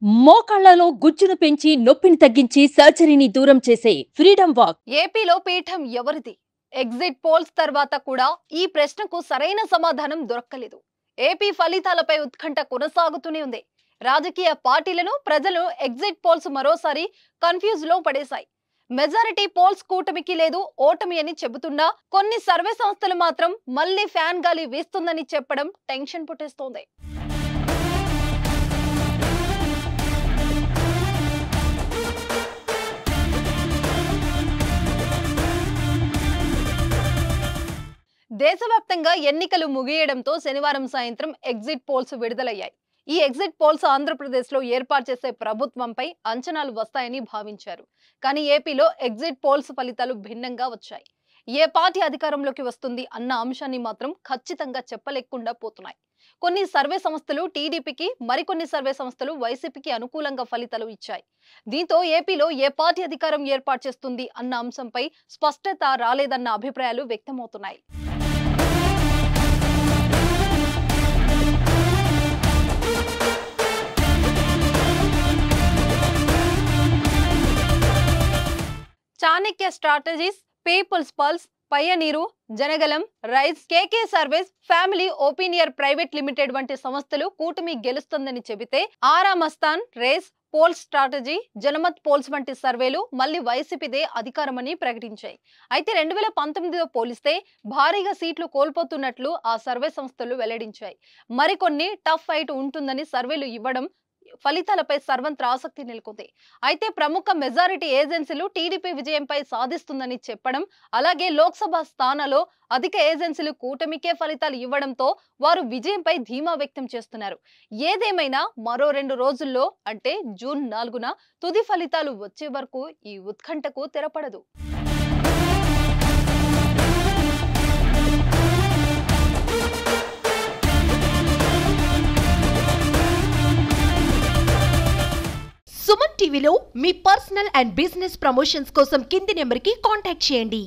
మోకాళ్లలో గుజ్జును పెంచి నొప్పిని తగ్గించి సర్జరీని దూరం చేసే ఫ్రీడమ్ వాక్. ఏపీలో పీఠం ఎవరిది? ఎగ్జిట్ పోల్స్ తర్వాత కూడా ఈ ప్రశ్నకు సరైన సమాధానం దొరకలేదు. ఏపీ ఫలితాలపై ఉత్కంఠ కొనసాగుతూనే ఉంది. రాజకీయ పార్టీలను ప్రజలు ఎగ్జిట్ పోల్స్ మరోసారి కన్ఫ్యూజ్ లో పడేశాయి. మెజారిటీ పోల్స్ కూటమికి లేదు, ఓటమి అని చెబుతున్నా కొన్ని సర్వే సంస్థలు మాత్రం మళ్లీ ఫ్యాన్ గాలి వీస్తుందని చెప్పడం టెన్షన్ పుట్టిస్తోంది. దేశవ్యాప్తంగా ఎన్నికలు ముగియడంతో శనివారం సాయంత్రం ఎగ్జిట్ పోల్స్ విడుదలయ్యాయి. ఈ ఎగ్జిట్ పోల్స్ ఆంధ్రప్రదేశ్లో ఏర్పాటు చేసే ప్రభుత్వంపై అంచనాలు వస్తాయని భావించారు. కానీ ఏపీలో ఎగ్జిట్ పోల్స్ ఫలితాలు భిన్నంగా వచ్చాయి. ఏ పార్టీ అధికారంలోకి వస్తుంది అన్న అంశాన్ని మాత్రం ఖచ్చితంగా చెప్పలేకుండా పోతున్నాయి. కొన్ని సర్వే సంస్థలు టీడీపీకి, మరికొన్ని సర్వే సంస్థలు వైసీపీకి అనుకూలంగా ఫలితాలు ఇచ్చాయి. దీంతో ఏపీలో ఏ పార్టీ అధికారం ఏర్పాటు చేస్తుంది అన్న అంశంపై స్పష్టత రాలేదన్న అభిప్రాయాలు వ్యక్తమవుతున్నాయి. Chanakya strategies, people's pulse, pioneer, Janagalam, rise, KK service, family opinion private limited వంటి సంస్థలు కూటమి గెలుస్తుందని చెబితే, ఆరామస్థాన్, race, polls strategy, Janmat polls వంటి సర్వేలు మళ్లీ వైసీపీదే అధికారమని ప్రకటించాయి. అయితే 2019తో పోలిస్తే భారీగా సీట్లు కోల్పోతున్నట్లు ఆ సర్వే సంస్థలు వెల్లడించాయి. మరికొన్ని టఫ్ ఫైట్ ఉంటుందని సర్వేలు ఇవ్వడం ఫలితాలపై సర్వంత్ర ఆసక్తి నెలకొంది. అయితే ప్రముఖ మెజారిటీ ఏజెన్సీలు టీడీపీ విజయంపై సాధిస్తుందని చెప్పడం, అలాగే లోక్సభ స్థానాల్లో అధిక ఏజెన్సీలు కూటమికే ఫలితాలు ఇవ్వడంతో వారు విజయంపై ధీమా వ్యక్తం చేస్తున్నారు. ఏదేమైనా మరో 2 రోజుల్లో అంటే జూన్ 4న తుది ఫలితాలు వచ్చే వరకు ఈ ఉత్కంఠకు తెరపడదు. సుమన్ టీవీలో మీ పర్సనల్ అండ్ బిజినెస్ ప్రమోషన్స్ కోసం కింది నెంబర్కి కాంటాక్ట్ చేయండి.